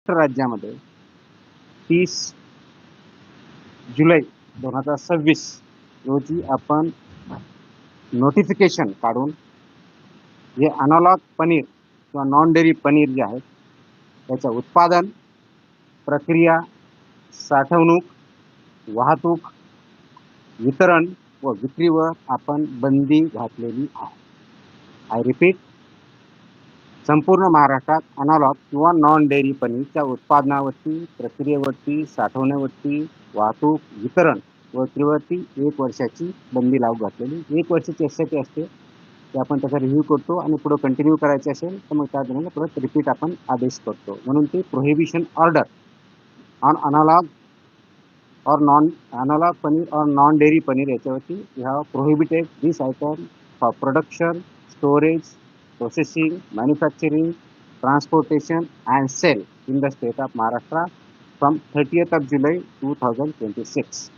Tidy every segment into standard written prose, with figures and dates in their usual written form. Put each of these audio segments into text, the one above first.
महाराष्ट्र राज्यामध्ये 30 जुलै 2026 रोजी आपण नोटिफिकेशन काढून जे अनालॉग पनीर किंवा नॉन डेअरी पनीर जे आहेत त्याचं उत्पादन, प्रक्रिया, साठवणूक, वाहतूक, वितरण व विक्रीवर आपण बंदी घातलेली आहे. आय रिपीट, संपूर्ण महाराष्ट्रात अनालॉग किंवा नॉन डेअरी पनीरच्या उत्पादनावरती, प्रक्रियेवरती, साठवण्यावरती, वाहतूक, वितरण व विक्रीवरती 1 वर्षाची बंदी लागू घातलेली. 1 वर्षाची यासाठी असते की आपण त्याचा रिव्ह्यू करतो आणि पुढे कंटिन्यू करायचे असेल तर मग त्या दरम्यान परत रिपीट आपण आदेश करतो. म्हणून ते प्रोहिबिशन ऑर्डर ऑन अनालॉग और नॉन अनालॉग पनीर और नॉन डेअरी पनीर याच्यावरती we have prohibited this item for production, storage, processing, manufacturing, transportation and sale in the state of Maharashtra from 30th of July 2026.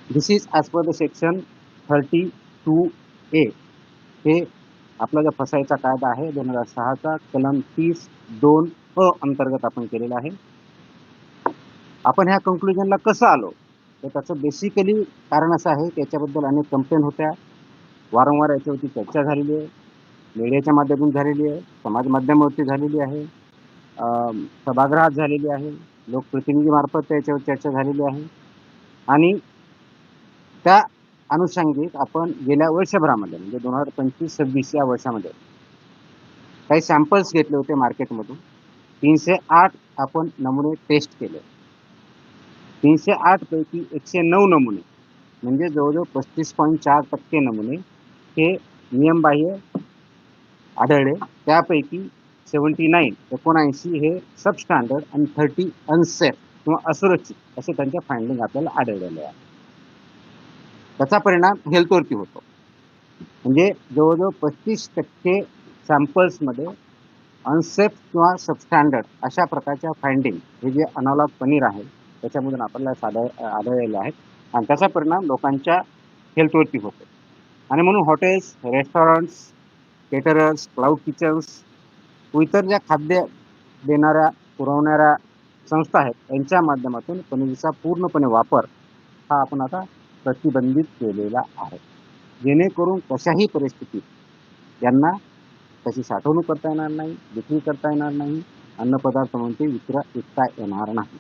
This is as per the section 32A. हे आपला जो फसायचा कायदा आहे 2006चा कलम 30(2)अ अंतर्गत आपण केलेला आहे. आपण ह्या कंक्लुजनला कसं आलो तर त्याचं बेसिकली कारण असं आहे की याच्याबद्दल अनेक कंप्लेंट होत्या, वारंवार याच्यावरती चर्चा झालेली आहे, मीडियाच्या माध्यमातून झालेली आहे, समाज माध्यमावरती झालेली आहे, सभागृहात झालेली आहे, लोकप्रतिनिधीमार्फत त्याच्यावर चर्चा झालेली आहे आणि त्या अनुषंगिक आपण गेल्या वर्षभरामध्ये म्हणजे 2025-26 या वर्षामध्ये काही सॅम्पल्स घेतले होते मार्केटमधून. 308 आपण नमुने टेस्ट केले. 308 पैकी 109 नमुने म्हणजे जवळजवळ 35.4% नमुने हे नियमबाह्य आढळले. त्यापैकी 79 हे सबस्टँडर्ड आणि 30 अनसेफ किंवा असुरक्षित असे त्यांच्या फाइंडिंग आपल्याला आढळलेले आहे. त्याचा परिणाम हेल्थवरती होतो. म्हणजे जवळजवळ 35% सॅम्पल्समध्ये अनसेफ किंवा सबस्टँडर्ड अशा प्रकारच्या फाइंडिंग हे जे अनालॉग पनीर आहे त्याच्यामधून आपल्याला आढळलेले आहेत आणि त्याचा परिणाम लोकांच्या हेल्थवरती होतो. आणि म्हणून hotels, restaurants, caterers, cloud kitchens व इतर ज्या खाद्य देणाऱ्या पुरवणाऱ्या संस्था आहेत यांच्या माध्यमातून पनीरचा पूर्णपणे वापर हा आपण आता प्रतिबंधित केलेला आहे, जेणेकरून कशाही परिस्थितीत यांना त्याची साठवणूक करता येणार नाही, विक्री करता येणार नाही, अन्नपदार्थ म्हणून ते विकता येणार नाही.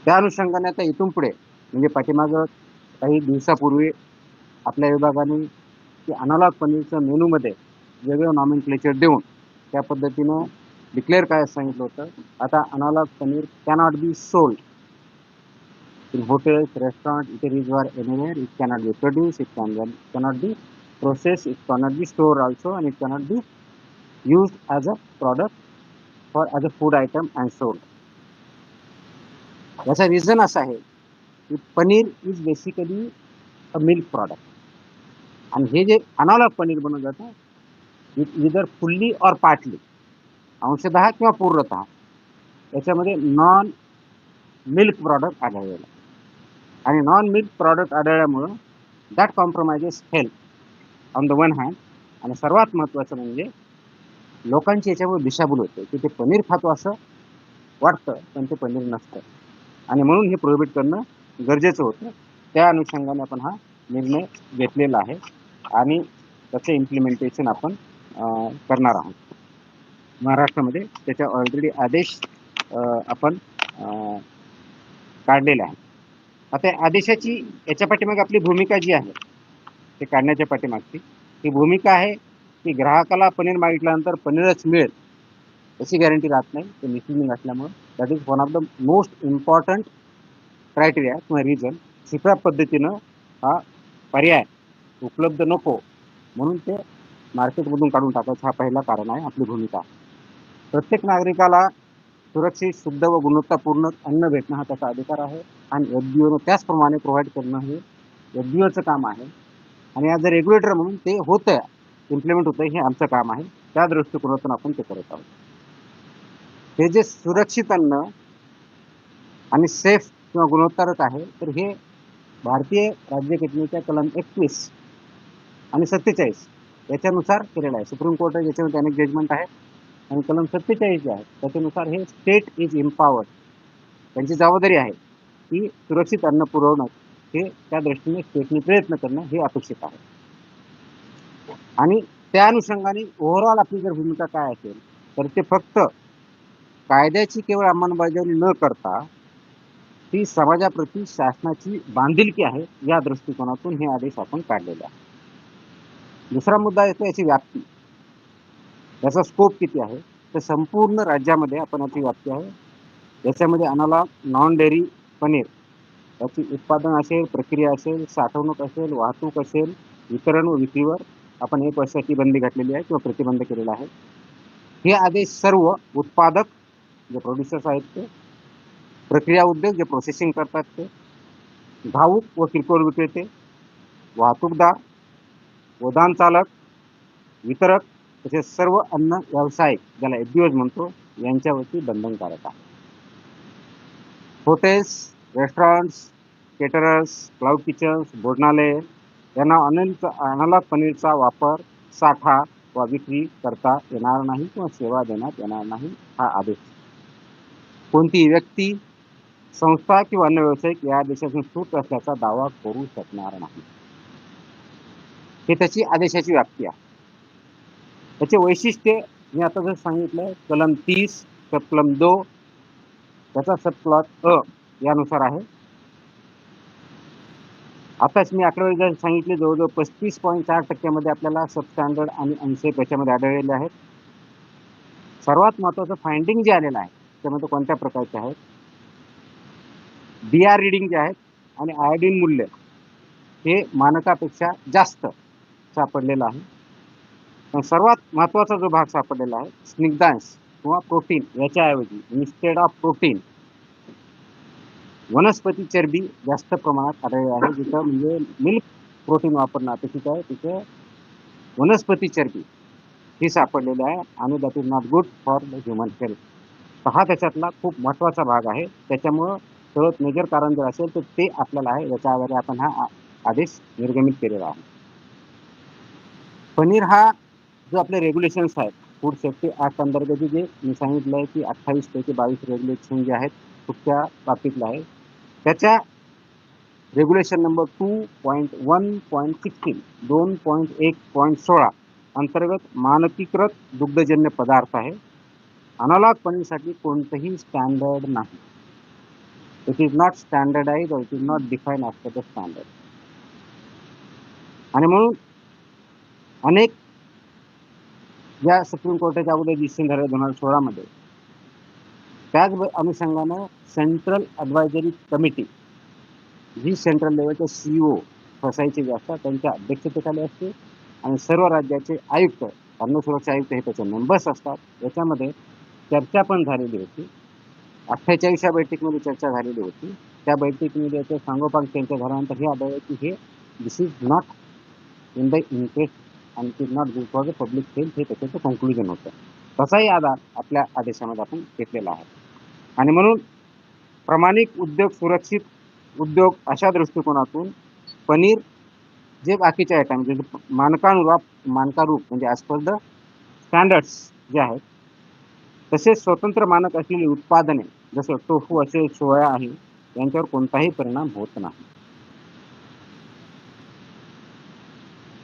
त्या अनुषंगाने आता इथून पुढे म्हणजे पाठीमागं काही दिवसापूर्वी आपल्या विभागाने की अनालॉग पनीरच्या मेनूमध्ये वेगळं नॉमेनक्लेचर देऊन त्या पद्धतीनं डिक्लेअर काय सांगितलं होतं. आता analogue paneer cannot be sold in hotels, restaurants, it is or anywhere. It cannot be produced, it cannot be processed, it cannot be stored also, and it cannot be used as a product or as a food item and sold. याचा reason असा आहे की paneer is basically a milk product आणि हे जे analogue paneer बनवलं जातं it either fully or partly अंशतः किंवा पूर्णतः याच्यामध्ये नॉन मिल्क प्रॉडक्ट आढळलेला आणि नॉन मिल्क प्रॉडक्ट आढळल्यामुळं that compromises health on the one hand आणि सर्वात महत्त्वाचं म्हणजे लोकांची याच्यामुळे दिशाभूल होते की ते पनीर खातो असं वाटतं पण ते पनीर नसतं आणि म्हणून हे प्रोहिबिट करणं गरजेचं होतं. त्या अनुषंगाने आपण हा निर्णय घेतलेला आहे आणि त्याचं इम्प्लिमेंटेशन आपण करणार आहोत. महाराष्ट्रामध्ये त्याच्या ऑलरेडी आदेश आपण काढलेले आहे. आता आदेशाची याच्या पाठीमागे आपली भूमिका जी आहे ते काढण्याच्या पाठीमागची ही भूमिका आहे की ग्राहकाला पनीर मागितल्यानंतर पनीरच मिळेल याची गॅरंटी राहत नाही, ते मिसलिडिंग असल्यामुळं that is one of the most important criteria किंवा रिझन. सोप्या पद्धतीनं हा पर्याय उपलब्ध नको म्हणून ते मार्केटमधून काढून टाकायचं हा पहिला कारण आहे आपली भूमिका. प्रत्येक नागरिकाला सुरक्षित, शुद्ध व गुणवत्तापूर्ण अन्न भेटणं हा त्याचा अधिकार आहे आणि FDOनं त्याचप्रमाणे प्रोव्हाइड करणं हे FDOचं काम आहे आणि ॲज अ रेग्युलेटर म्हणून ते होतं, इम्प्लिमेंट होतं, हे आमचं काम आहे. त्या दृष्टिकोनातून आपण ते करत आहोत. हे जे सुरक्षित अन्न आणि सेफ किंवा गुणवत्तारक आहे तर हे भारतीय राज्य घटनेच्या कलम 21 आणि 47 याच्यानुसार केलेलं आहे. सुप्रीम कोर्टात याच्यामध्ये अनेक जजमेंट आहेत आणि कलम 47 जे आहे त्याच्यानुसार हे स्टेट इज इम्पॉवर्ड, त्यांची जबाबदारी आहे की सुरक्षित अन्न पुरवणं, हे त्या दृष्टीने स्टेटने प्रयत्न करणं हे अपेक्षित आहे. आणि त्या अनुषंगाने ओव्हरऑल आपली जर भूमिका काय असेल तर ते फक्त कायद्याची केवळ अंमलबजावणी न करता ती समाजाप्रती शासनाची बांधिलकी आहे या दृष्टिकोनातून हे आदेश आपण काढलेले आहे. दुसरा मुद्दा येतो याची व्याप्ती, याचा स्कोप किती आहे. तर संपूर्ण राज्यामध्ये आपण याची व्याप्ती आहे. याच्यामध्ये अनालॉग नॉन डेअरी पनीर याची उत्पादन असेल, प्रक्रिया असेल, साठवणूक असेल, वाहतूक असेल, वितरण व विक्रीवर आपण 1 वर्षाची बंदी घातलेली आहे किंवा प्रतिबंध केलेला आहे. हे आदेश सर्व उत्पादक जे प्रोड्युसर्स आहेत ते, प्रक्रिया उद्योग जे प्रोसेसिंग करतात ते, घाऊक व किरकोळ विक्रेते, वाहतूकदार, गोदाम चालक, वितरक तसेच सर्व अन्न व्यावसायिक ज्याला एफबीओज म्हणतो यांच्यावरती बंधनकारक आहे. Hotels, restaurants, caterers, cloud kitchens, भोजनालय यांना अनालॉग पनीरचा वापर, साठा व विक्री करता येणार नाही किंवा सेवा देण्यात येणार नाही हा आदेश. कोणतीही व्यक्ती, संस्था किंवा अन्य व्यावसायिक या आदेशातून सूट असल्याचा दावा करू शकणार नाही. हे त्याची आदेशाची व्याप्ती आहे. त्याचे वैशिष्ट्य मी आता जर सांगितलं कलम 30 सबकलम 2 त्याचा सबक्लॉज अ यानुसार आहे. आताच मी आकडेवारी जर सांगितले जवळजवळ 35.4% आपल्याला सबस्टँडर्ड आणि अनसेफ याच्यामध्ये आढळलेले आहेत. सर्वात महत्वाचं फाइंडिंग जे आलेलं आहे त्यामध्ये कोणत्या प्रकारचे आहेत, BR रिडिंग जे आहेत आणि आयोडीन मूल्य हे मानकापेक्षा जास्त सापडलेलं आहे. पण सर्वात महत्वाचा जो भाग सापडलेला आहे स्निग्धांश किंवा प्रोटीन याच्याऐवजी इन्स्टेड ऑफ प्रोटीन वनस्पती चरबी जास्त प्रमाणात आढळले आहे. जिथं म्हणजे मिल्क प्रोटीन वापरणं अपेक्षित आहे तिथे वनस्पती चरबी ही सापडलेली आहे आणि that is not good for the human health. तर हा त्याच्यातला खूप महत्वाचा भाग आहे. त्याच्यामुळं सर्वात मेजर कारण जर असेल तर ते आपल्याला आहे, याच्या आधारे आपण हा आदेश निर्गमित केलेला आहे. पनीर हा जो आपले रेग्युलेशन्स आहेत फूड सेफ्टी ऍक्ट अंतर्गत जे मी सांगितलं आहे की 28 पैकी 22 रेग्युलेशन जे आहेत कुठच्या बाबतीतलं आहे त्याच्या रेग्युलेशन नंबर 2.1.16 2.1.16 अंतर्गत मानकीकृत दुग्धजन्य पदार्थ आहे. अनालॉग पनीरसाठी कोणतंही स्टँडर्ड नाही. इट इज नॉट स्टँडर्डाइज और it is not define as per the standard. आणि म्हणून अनेक या सुप्रीम कोर्टाच्या अगोदर डिसिजन झाले 2016 मध्ये, त्याच अनुषंगानं सेंट्रल ॲडवायझरी कमिटी जी सेंट्रल लेवलचे CEO सोसायटी जे असतात त्यांच्या अध्यक्षतेखाली असते आणि सर्व राज्याचे आयुक्त, अन्न सुरक्षा आयुक्त हे त्याचे मेंबर्स असतात. याच्यामध्ये चर्चा पण झालेली होती. 48व्या बैठकीमध्ये चर्चा झालेली होती. त्या बैठकीमध्ये याचं सांगोपांग चर्चा झाल्यानंतर हे आढळलं की हे this is not in the interest and it is not good for the public health हे त्याचं कन्क्लुजन होतं. तसाही आधार आपल्या आदेशामध्ये आपण घेतलेला आहे. आणि म्हणून प्रामाणिक उद्योग, सुरक्षित उद्योग अशा दृष्टिकोनातून पनीर जे बाकीचे आयटम जे मानकारूप म्हणजे ॲज पर द स्टँडर्ड्स जे आहेत तसेच स्वतंत्र मानक असलेली उत्पादने जसं टोफू असेल, सोया आहे यांच्यावर कोणताही परिणाम होत नाही.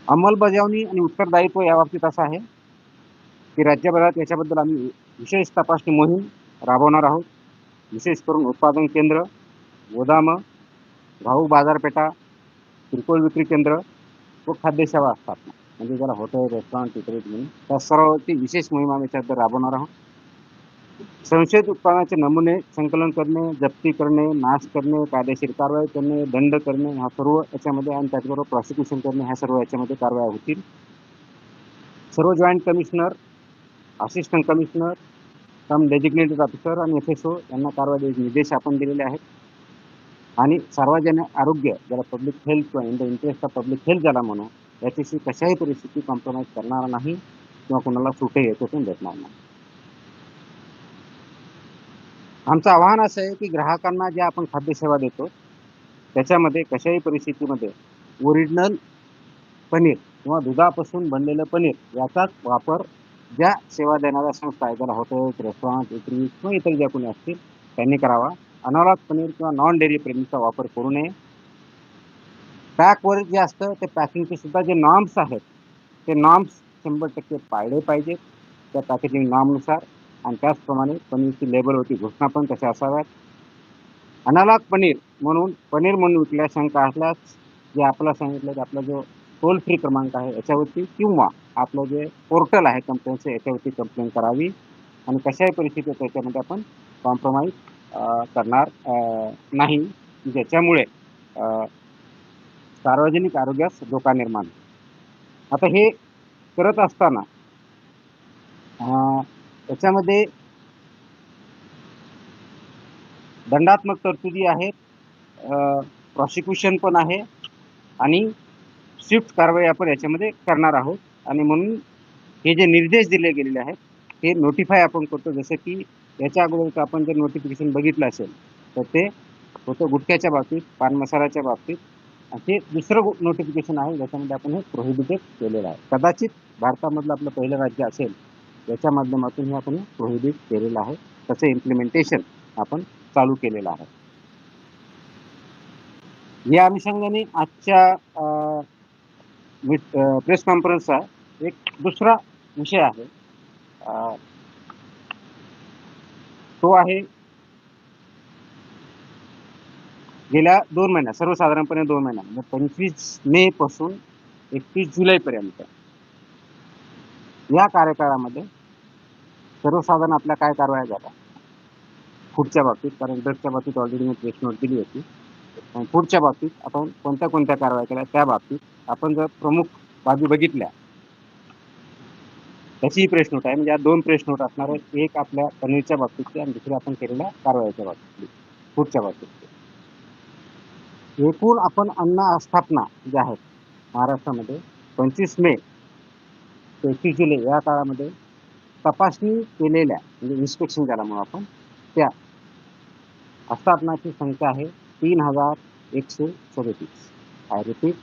अंमलबजावणी आणि उत्तरदायित्व या बाबतीत असं आहे की राज्यभरात याच्याबद्दल आम्ही विशेष तपासणी मोहीम राबवणार आहोत. विशेष करून उत्पादन केंद्र, गोदामं, घाऊक बाजारपेठा, किरकोळ विक्री केंद्र व खाद्यसेवा स्थापना म्हणजे ज्याला हॉटेल, रेस्टॉरंट इत्यादी म्हणून त्या सर्ववरती विशेष मोहीम आम्ही त्यात राबवणार आहोत. संशयित उत्पादनाचे नमुने संकलन करणे, जप्ती करणे, नाश करणे, कायदेशीर कारवाई करणे, दंड करणे ह्या सर्व याच्यामध्ये आणि त्याचबरोबर प्रॉसिक्युशन करणे ह्या सर्व याच्यामध्ये कारवाया होतील. सर्व जॉईंट कमिशनर, असिस्टंट कमिशनर, सम डेजिग्नेटेड ऑफिसर आणि FSO यांना कारवाईचे निर्देश आपण दिलेले आहेत. आणि सार्वजनिक आरोग्य ज्याला पब्लिक हेल्थ किंवा in the interest of public health ज्याला म्हणू याच्याशी कशाही परिस्थिती कॉम्प्रोमाइज करणार नाही किंवा कोणाला सुटही याच्यातून भेटणार नाही. आमचं आव्हान असं आहे की ग्राहकांना जे आपण खाद्यसेवा देतो त्याच्यामध्ये कशाही परिस्थितीमध्ये ओरिजिनल पनीर किंवा दुधापासून बनलेलं पनीर याचाच वापर ज्या सेवा देणाऱ्या संस्था आहेत, ज्याला हॉटेल्स, रेस्टॉरंट, बेकरी किंवा इतर ज्या कोणी असतील त्यांनी करावा. अनालॉग पनीर किंवा नॉन डेअरी प्रेमीचा वापर करू नये. पॅकवर जे असतं ते पॅकिंगचे सुद्धा जे नॉर्म्स आहेत ते नॉर्म्स 100% पाळले पाहिजेत त्या पॅकेजिंग नॉर्मनुसार. आणि त्याचप्रमाणे पनीरची लेबलवरती घोषणा पण कशा असाव्यात. अनालॉग पनीर म्हणून विकल्यास शंका असल्यास जे आपल्याला सांगितलं की आपला जो टोल फ्री क्रमांक आहे याच्यावरती किंवा आपलं जे पोर्टल आहे कंप्लेंटचं याच्यावरती कंप्लेंट करावी. आणि कशाही परिस्थितीत त्याच्यामध्ये आपण कॉम्प्रोमाइज करणार नाही, ज्याच्यामुळे सार्वजनिक आरोग्यास धोका निर्माण. आता हे करत असताना त्याच्यामध्ये दंडात्मक तरतुदी आहेत, प्रॉसिक्युशन पण आहे आणि स्विफ्ट कारवाई आपण याच्यामध्ये करणार आहोत. आणि म्हणून हे जे निर्देश दिले गेलेले आहेत ते नोटिफाय आपण करतो. जसं की याच्या अगोदर आपण जर नोटिफिकेशन बघितलं असेल तर ते होतं गुटख्याच्या बाबतीत, पान मसाल्याच्या बाबतीत. हे दुसरं नोटिफिकेशन आहे ज्याच्यामध्ये आपण हे प्रोहिबिटेड केलेलं आहे. कदाचित भारतामधलं आपलं पहिलं राज्य असेल याच्या माध्यमातून हे आपण प्रोहिबिट केलेलं आहे. तसं इम्प्लिमेंटेशन आपण चालू केलेलं आहे. या अनुषंगाने आजच्या प्रेस कॉन्फरन्सचा एक दुसरा विषय आहे, तो आहे गेल्या 2 महिन्यात, सर्वसाधारणपणे 2 महिन्यात म्हणजे 25 मे पासून 31 जुलैपर्यंत या कार्यकाळामध्ये सर्वसाधारण आपल्या काय कारवाया झाल्या फूडच्या बाबतीत, कारण ड्रग्सच्या बाबतीत ऑलरेडी मी प्रेस नोट दिली होती. फूडच्या बाबतीत आपण कोणत्या कोणत्या कारवाया केल्या त्या बाबतीत आपण जर प्रमुख बाबी बघितल्या त्याची प्रेस नोट आहे. म्हणजे या 2 प्रेस नोट असणार आहे. एक आपल्या पनीरच्या बाबतीतली आणि दुसरी आपण केलेल्या कारवायाच्या बाबतीतली, फूडच्या बाबतीतली. एकूण आपण अन्न आस्थापना ज्या आहेत महाराष्ट्रामध्ये 25 मे ते 31 जुलै या काळामध्ये तपासणी केलेल्या म्हणजे इन्स्पेक्शन ज्याला म्हणू आपण त्या आस्थापनाची संख्या आहे 3137. आय रिपीट,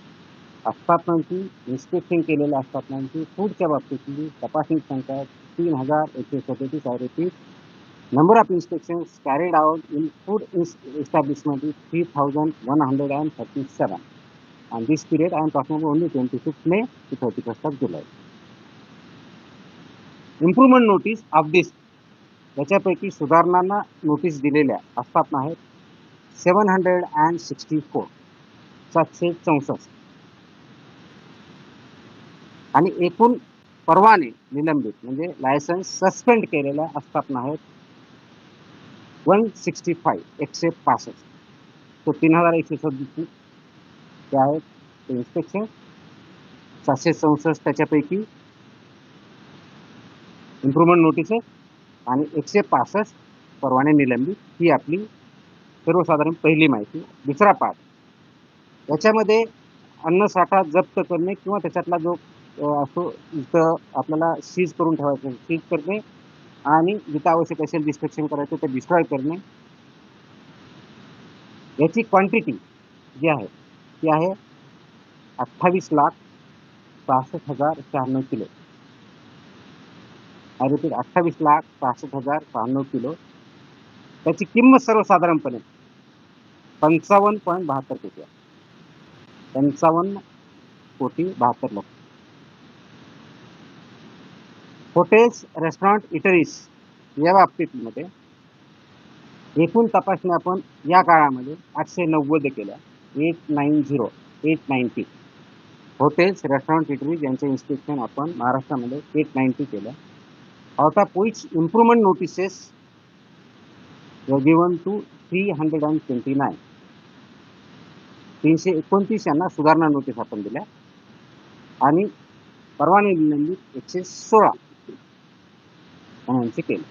आस्थापनांची इन्स्पेक्शन केलेल्या आस्थापनांची फूडच्या बाबतीतली तपासणी संख्या 3137. I repeat, number of inspections carried out in food establishment is 3137. And this period I am talking about only 26 May to 31st of July. Improvement notice of this याच्यापैकी सुधारणांना notice दिलेल्या आस्थापना आहेत 764, 764. आणि एकूण परवाने निलंबित म्हणजे लायसन्स सस्पेंड केलेल्या आस्थापना आहेत 165, 165. तो 3137 ते आहेत ते इन्स्पेक्शन, 764 त्याच्यापैकी इम्प्रुव्हमेंट नोटीसेस आणि 165 परवाने निलंबित. ही आपली सर्वसाधारण पहिली माहिती. दुसरा पाठ, याच्यामध्ये अन्नसाठा जप्त करणे किंवा त्याच्यातला जो असतो जिथं आपल्याला सीज करून ठेवायचं सीज करणे आणि जिथं आवश्यक असेल डिस्ट्रक्शन करायचं ते डिस्ट्रॉय करणे. याची क्वांटिटी जी आहे ती आहे 28,66,096 किलो. I repeat, 28,66,096 kilo. त्याची किंमत सर्वसाधारणपणे 55.72 कोटी आहे. 55,72,00,000. हॉटेल्स, रेस्टॉरंट, इटरीज या बाबतीमध्ये एकूण तपासणी आपण या काळामध्ये 890 केल्या. 890 हॉटेल्स, रेस्टॉरंट, इटरीज यांचे इन्स्पेक्शन आपण महाराष्ट्रामध्ये 890 केल्या. Out of which improvement notices were given to 329. 329 यांना सुधारणा नोटीस आपण दिल्या आणि परवाने निलंबित 116 यांचे केले.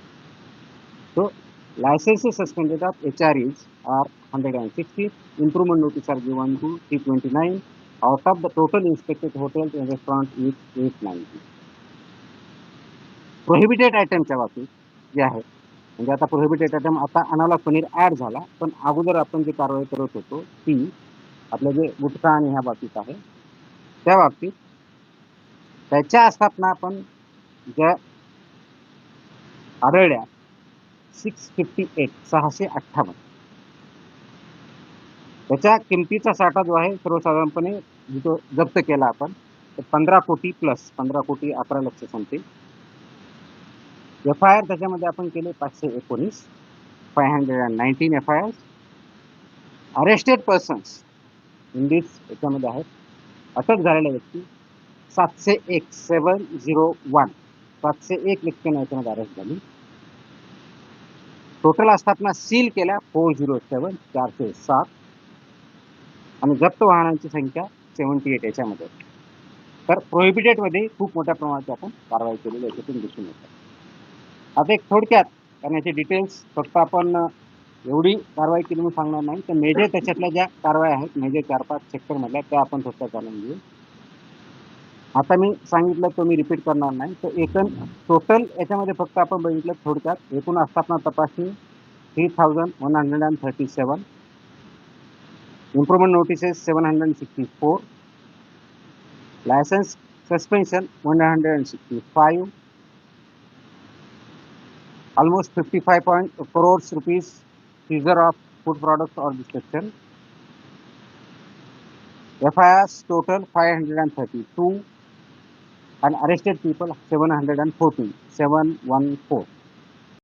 So licenses suspended of HREs are 160. Improvement notice are given to 329. Out of the total inspected hotels and restaurants is 890. Prohibited आयटमच्या बाबतीत जे आहे म्हणजे आता प्रोहिबिटेड आयटम आता अनालॉग पनीर ऍड झाला, पण अगोदर आपण जी कारवाई करत होतो ती आपलं जे गुटखा आणि ह्या बाबतीत आहे त्या बाबतीत त्याच्या आस्थापना आपण ज्या आढळल्या 658 658. त्याच्या किमतीचा साठा जो आहे सर्वसाधारणपणे जो जप्त केला आपण, तर 15 कोटी प्लस 15 कोटी 11 लक्ष समथिंग. एफ-आय-आर त्याच्यामध्ये आपण केले 519, 519 FIR. Arrested persons in this याच्यामध्ये आहेत, अटक झालेल्या व्यक्ती 701 701 701 व्यक्तींना याच्यामध्ये अरेस्ट झाली. टोटल आस्थापना सील केल्या 407 407 आणि जप्त वाहनांची संख्या 78 याच्यामध्ये. तर प्रोहिबिटेडमध्ये खूप मोठ्या प्रमाणात आपण कारवाई केलेली याच्यातून दिसून येतं. आता एक थोडक्यात करण्याचे डिटेल्स फक्त आपण एवढी कारवाई केली म्हणून सांगणार नाही, तर मेजर त्याच्यातल्या ज्या कारवाई आहेत मेजर 4-5 सेक्टरमधल्या त्या आपण फक्त जाणून घेऊ. आता मी सांगितलं तो मी रिपीट करणार नाही. तर एकूण टोटल याच्यामध्ये फक्त आपण बघितलं थोडक्यात एकूण आस्थापना तपासणी 3137, improvement notices 764, licence suspension 165, almost 55 crores rupees seizure of food products or destruction. FIRs total 532 and arrested people 714.